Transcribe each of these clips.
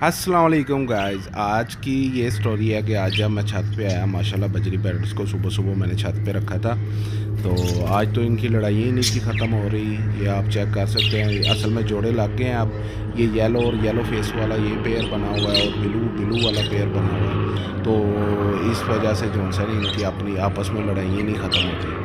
अस्सलाम वालेकुम गाइस। आज की ये स्टोरी है कि आज जब मैं छत पे आया, माशाल्लाह बजरी पैरट्स को सुबह सुबह मैंने छत पे रखा था। तो आज तो इनकी लड़ाई ही नहीं थी ख़त्म हो रही। ये आप चेक कर सकते हैं, असल में जोड़े लग गए हैं अब। ये येलो और येलो फेस वाला ये पेयर बना हुआ है और ब्लू ब्लू वाला पेयर बना हुआ है। तो इस वजह से जो है इनकी अपनी आपस में लड़ाई ही नहीं ख़त्म होती।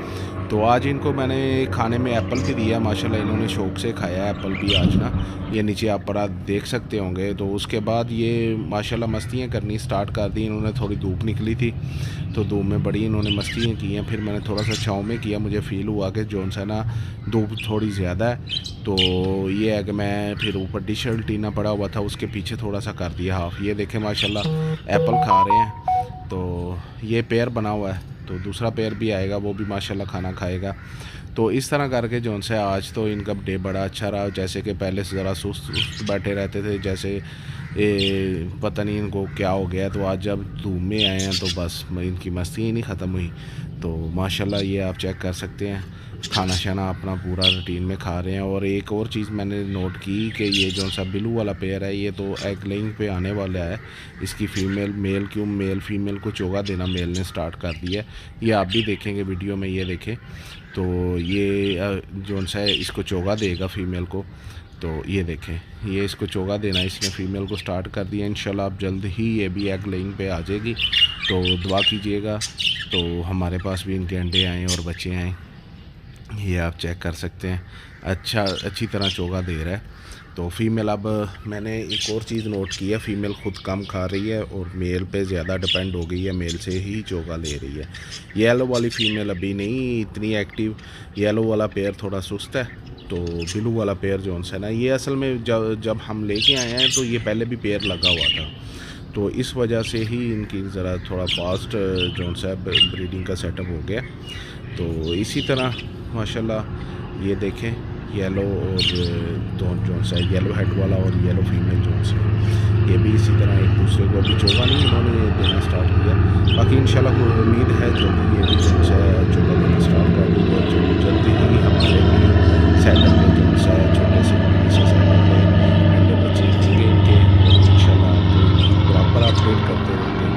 तो आज इनको मैंने खाने में एप्पल भी दिया, माशाल्लाह इन्होंने शौक़ से खाया एप्पल भी आज ना। ये नीचे आप पर आप देख सकते होंगे। तो उसके बाद ये माशाल्लाह मस्तियाँ करनी स्टार्ट कर दी इन्होंने। थोड़ी धूप निकली थी तो धूप में बड़ी इन्होंने मस्तियाँ की हैं। फिर मैंने थोड़ा सा छाँव में किया, मुझे फ़ील हुआ कि जो है ना धूप थोड़ी ज़्यादा है। तो ये है कि मैं फिर ऊपर टी शर्ट टीना पड़ा हुआ था, उसके पीछे थोड़ा सा कर दिया हाफ़। ये देखें माशाल्लाह एप्पल खा रहे हैं। तो ये पेयर बना हुआ है, तो दूसरा पेयर भी आएगा, वो भी माशाल्लाह खाना खाएगा। तो इस तरह करके जो से आज तो इनका डे बड़ा अच्छा रहा। जैसे कि पहले से ज़रा सुस्त बैठे रहते थे, जैसे पता नहीं इनको क्या हो गया। तो आज जब धूप में आए हैं तो बस इनकी मस्ती ही नहीं ख़त्म हुई। तो माशाल्लाह ये आप चेक कर सकते हैं, खाना शाना अपना पूरा रूटीन में खा रहे हैं। और एक और चीज़ मैंने नोट की कि ये जो सा ब्लू वाला पेयर है, ये तो एग लेइंग पे आने वाला है। इसकी फ़ीमेल मेल फ़ीमेल को चोगा देना मेल ने स्टार्ट कर दिया है। ये आप भी देखेंगे वीडियो में, ये देखें। तो ये जो सा है इसको चोगा देगा फ़ीमेल को। तो ये देखें, ये इसको चोगा देना इसने फ़ीमेल को स्टार्ट कर दिया। इंशाल्लाह अब जल्द ही ये भी एग लेइंग पे आ जाएगी। तो दुआ कीजिएगा तो हमारे पास भी इनके अंडे आएँ और बच्चे आएँ। ये आप चेक कर सकते हैं, अच्छी तरह चोगा दे रहा है। तो फ़ीमेल, अब मैंने एक और चीज़ नोट की है, फ़ीमेल ख़ुद कम खा रही है और मेल पे ज़्यादा डिपेंड हो गई है, मेल से ही चोगा ले रही है। येलो वाली फ़ीमेल अभी नहीं इतनी एक्टिव, येलो वाला पेयर थोड़ा सुस्त है। तो ब्लू वाला पेयर जो है ना, ये असल में जब हम लेके आए हैं तो ये पहले भी पेयर लगा हुआ था। तो इस वजह से ही इनकी ज़रा थोड़ा फास्ट जो सा ब्रीडिंग का सेटअप हो गया। तो इसी तरह माशाल्लाह ये देखें, येलो और जो सा येलो हेड वाला और येलो फीमेल जो सा, ये भी इसी तरह एक दूसरे को अभी चोगा नहीं इन्होंने देना स्टार्ट किया। बाकी इंशाल्लाह उम्मीद है जल्दी ये भी जो सा चोगा देना स्टार्ट कर देंगे और जल्दी ही हमारे भी सेटअप में जो सा छोटे से सेटअप में अंडे बच्चे होंगे इनके। इंशाल्लाह आपको प्रॉपर अपडेट करते रहेंगे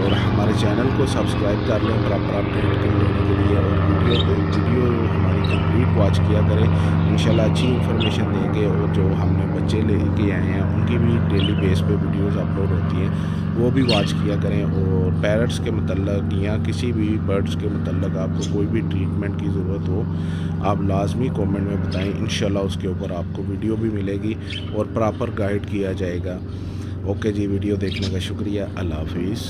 और हमारे चैनल को सब्सक्राइब कर लें प्रॉपर अपडेट कर लेने के लिए। और वीडियो हमारी कंप्लीट वॉच किया करें, इंशाल्लाह अच्छी इन्फॉर्मेशन देंगे। और जो हमने बच्चे लेके आए हैं उनकी भी डेली बेस पे वीडियोस अपलोड होती हैं, वो भी वॉच किया करें। और पैरट्स के मतलब या किसी भी बर्ड्स के मतलब आपको कोई भी ट्रीटमेंट की ज़रूरत हो, आप लाजमी कमेंट में बताएं, इंशाल्लाह उसके ऊपर आपको वीडियो भी मिलेगी और प्रॉपर गाइड किया जाएगा। ओके जी, वीडियो देखने का शुक्रिया। अल्लाह हाफिज़।